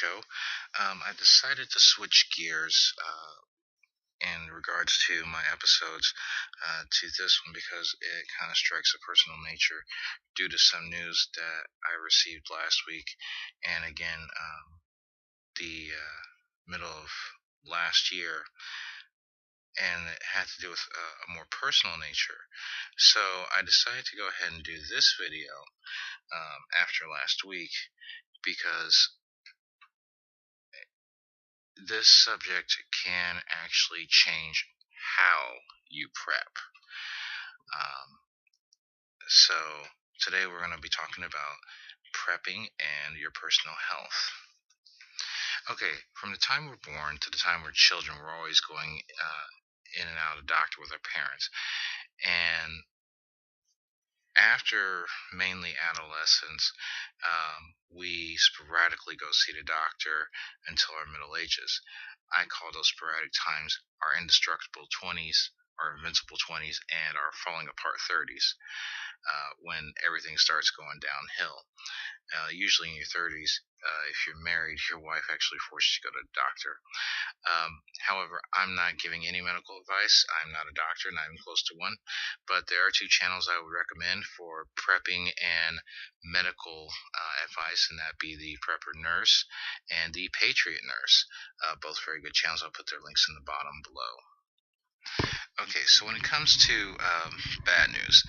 show. I decided to switch gears in regards to my episodes to this one because it kind of strikes a personal nature due to some news that I received last week and again the middle of last year, and it had to do with a more personal nature. So I decided to go ahead and do this video after last week because this subject can actually change how you prep. Um, so today we're going to be talking about prepping and your personal health. Okay, from the time we're born to the time we're children, we're always going in and out of the doctor with our parents. And after mainly adolescence, we sporadically go see the doctor until our middle ages. I call those sporadic times our indestructible 20s, our invincible 20s, and our falling apart 30s, when everything starts going downhill. Usually in your 30s, if you're married, your wife actually forces you to go to the doctor. However, I'm not giving any medical advice. I'm not a doctor, not even close to one. But there are two channels I would recommend for prepping and medical advice, and that be the Prepper Nurse and the Patriot Nurse. Both very good channels. I'll put their links in the bottom below. Okay, so when it comes to bad news,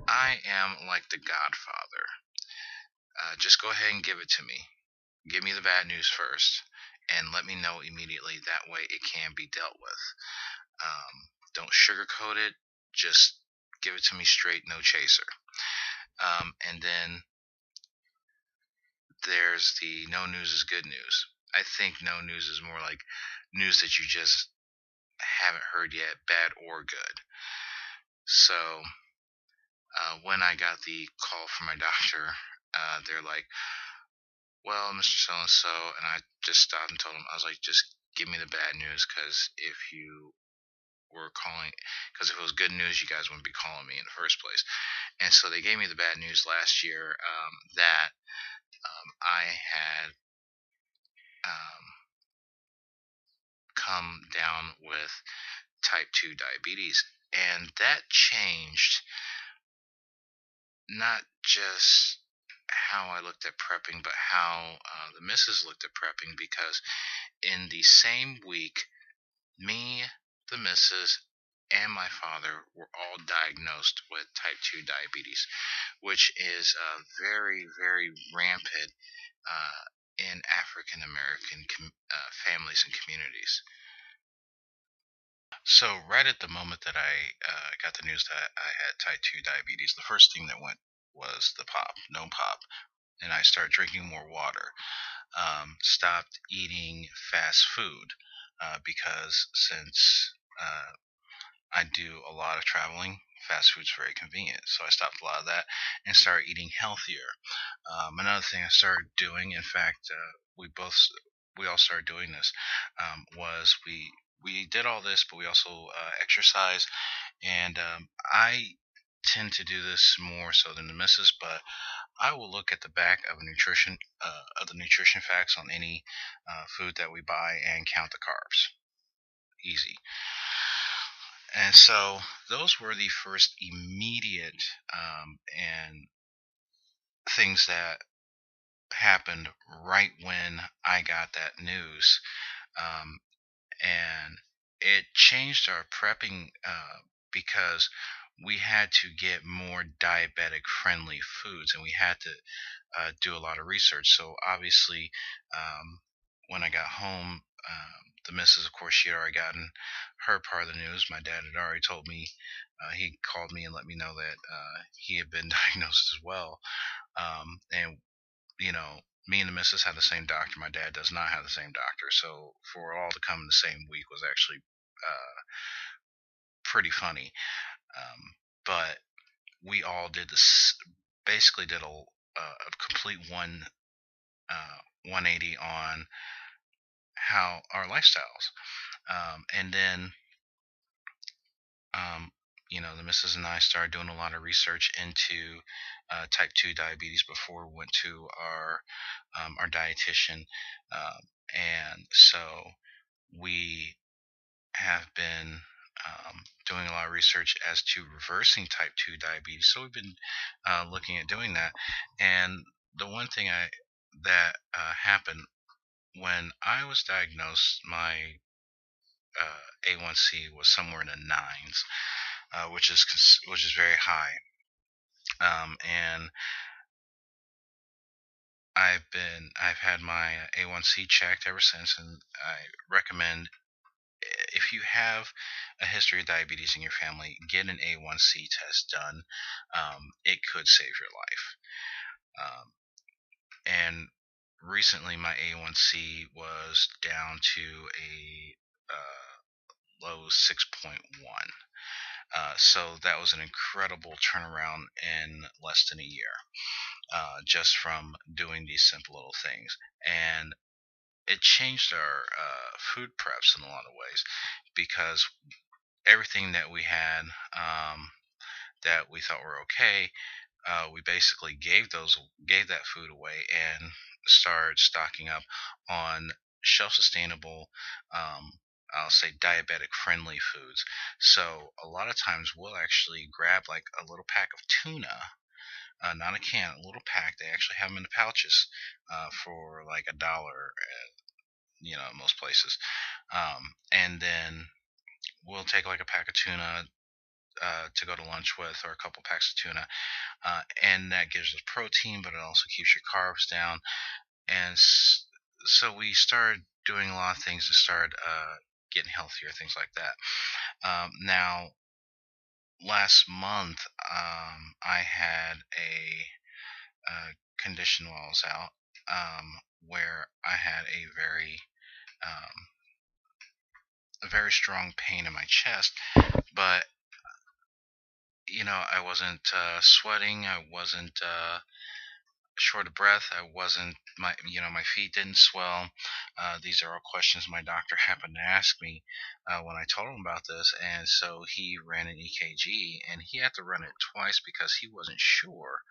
I am like the Godfather. Just go ahead and give it to me. Give me the bad news first, and let me know immediately. That way, it can be dealt with. Don't sugarcoat it. Just give it to me straight, no chaser. And then there's the no news is good news. I think no news is more like news that you just haven't heard yet, bad or good. So when I got the call from my doctor, they're like, well, Mr. So and so, and I just stopped and told him, I was like, just give me the bad news, because if you were calling, because if it was good news, you guys wouldn't be calling me in the first place. And so they gave me the bad news last year, that I had um, come down with type 2 diabetes. And that changed not just how I looked at prepping, but how the missus looked at prepping, because in the same week, me, the missus, and my father were all diagnosed with type 2 diabetes, which is very, very rampant in African American families and communities. So, right at the moment that I got the news that I had type 2 diabetes, the first thing that went was the pop, no pop. And I started drinking more water, stopped eating fast food, because since I do a lot of traveling, fast food's very convenient. So I stopped a lot of that and started eating healthier. Another thing I started doing, in fact, we all started doing this, was we did all this, but we also exercise. And I tend to do this more so than the missus, but I will look at the back of the nutrition facts on any food that we buy and count the carbs. Easy. And so those were the first immediate and things that happened right when I got that news. Um, and it changed our prepping, because we had to get more diabetic friendly foods, and we had to do a lot of research. So obviously, when I got home, the missus, of course, she had already gotten her part of the news. My dad had already told me. He called me and let me know that he had been diagnosed as well. And me and the missus had the same doctor. My dad does not have the same doctor. So for it all to come in the same week was actually pretty funny. Um, but we all did this, basically did a complete 180 on how our lifestyles. And then the missus and I started doing a lot of research into type 2 diabetes before we went to our dietitian. And so we have been doing a lot of research as to reversing type 2 diabetes. So we've been looking at doing that. And the one thing that happened when I was diagnosed, my A1C was somewhere in the nines, which is very high. And I've had my A1C checked ever since, and I recommend, if you have a history of diabetes in your family, get an A1C test done. It could save your life. Um, and recently, my A1C was down to a low 6.1. So that was an incredible turnaround in less than a year, just from doing these simple little things. And it changed our food preps in a lot of ways, because everything that we had, that we thought were okay, we basically gave that food away and started stocking up on shelf sustainable, um, I'll say diabetic friendly foods. So a lot of times we'll actually grab like a little pack of tuna, not a can, a little pack. They actually have them in the pouches for like $1, in most places. And then we'll take like a pack of tuna to go to lunch with, or a couple packs of tuna, and that gives us protein, but it also keeps your carbs down. And so we started doing a lot of things to start getting healthier, things like that. Now, last month, I had a condition while I was out, where I had um, a very strong pain in my chest, but I wasn't sweating. I wasn't short of breath. I wasn't my feet didn't swell. These are all questions my doctor happened to ask me when I told him about this, and so he ran an EKG, and he had to run it twice because he wasn't sure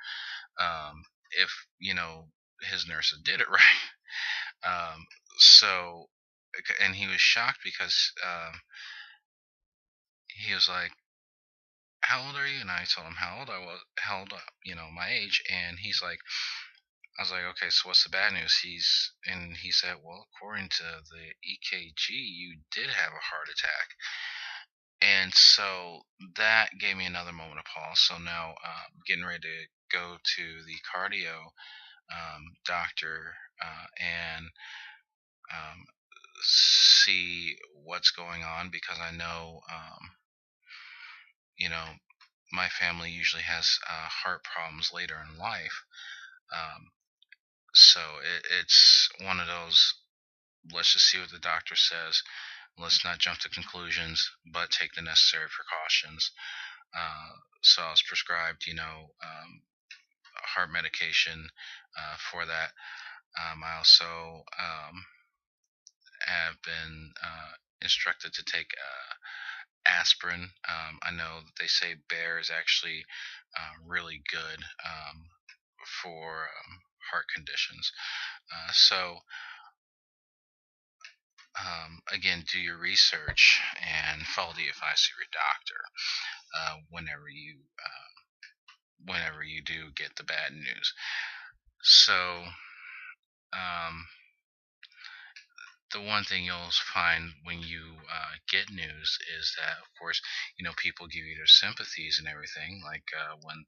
if his nurses did it right. So, and he was shocked because he was like, "How old are you?" And I told him how old, my age, and he's like, I was like, okay, so what's the bad news? He said, well, according to the EKG, you did have a heart attack. And so that gave me another moment of pause. So now I'm getting ready to go to the cardio doctor, and um, see what's going on, because I know, you know, my family usually has heart problems later in life. Um, so it's one of those, let's just see what the doctor says. Let's not jump to conclusions, but take the necessary precautions. So I was prescribed, heart medication for that. I also have been instructed to take aspirin. I know that they say Bayer is actually really good for heart conditions. So again, do your research and follow the advice of your doctor whenever you do get the bad news. So um, the one thing you'll find when you get news is that, of course, people give you their sympathies and everything. Like when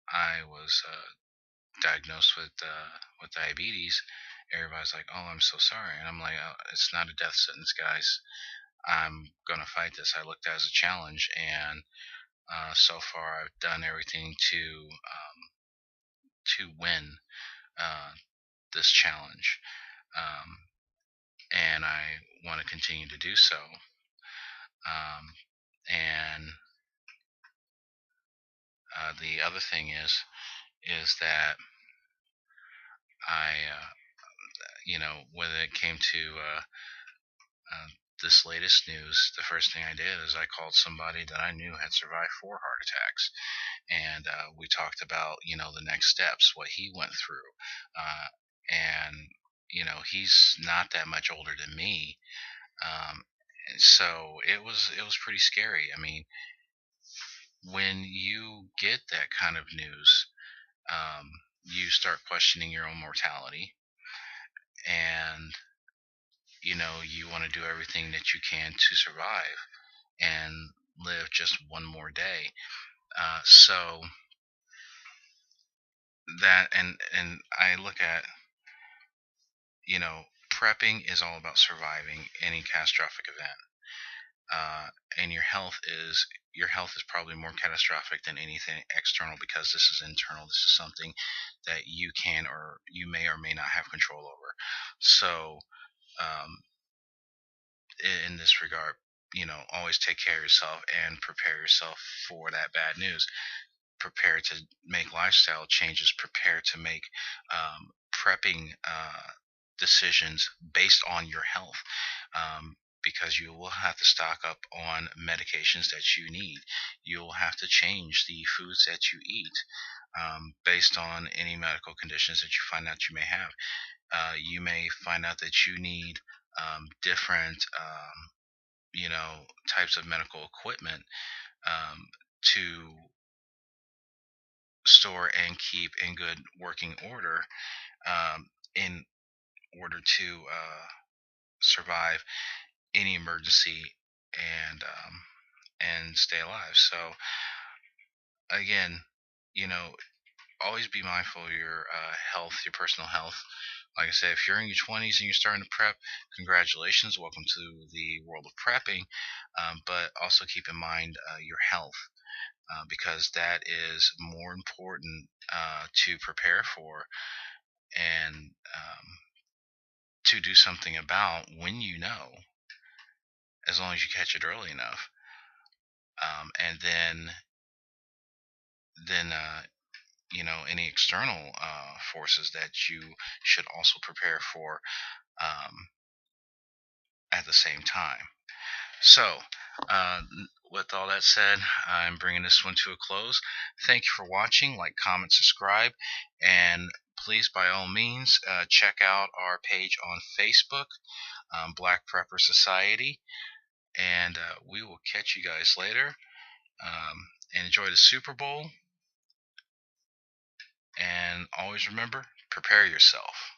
I was diagnosed with diabetes, everybody's like, "Oh, I'm so sorry," and I'm like, "It's not a death sentence, guys. I'm gonna fight this. I looked at it as a challenge, and so far I've done everything to win uh, this challenge, um, and I want to continue to do so." Um, and the other thing is that I, when it came to this latest news, the first thing I did is I called somebody that I knew had survived 4 heart attacks, and we talked about the next steps, what he went through, and he's not that much older than me, and so it was pretty scary. I mean, when you get that kind of news, um, you start questioning your own mortality, and you want to do everything that you can to survive and live just one more day. So that and I look at you know prepping is all about surviving any catastrophic event, uh, and your health is probably more catastrophic than anything external, because this is internal. This is something that you can or you may or may not have control over. So um, in this regard, always take care of yourself and prepare yourself for that bad news. Prepare to make lifestyle changes. Prepare to make prepping decisions based on your health, because you will have to stock up on medications that you need. You'll have to change the foods that you eat, based on any medical conditions that you find out you may have. You may find out that you need different types of medical equipment, um, to store and keep in good working order, in order to survive any emergency, and stay alive. So again, you know, always be mindful of your health, your personal health. Like I said, if you're in your 20s and you're starting to prep, congratulations, welcome to the world of prepping. But also keep in mind your health, because that is more important to prepare for, and to do something about when as long as you catch it early enough. And then any external forces that you should also prepare for, um, at the same time. So, with all that said, I'm bringing this one to a close. Thank you for watching. Like, comment, subscribe, and please, by all means, check out our page on Facebook, Black Prepper Society, and we will catch you guys later. And enjoy the Super Bowl, and always remember, prepare yourself.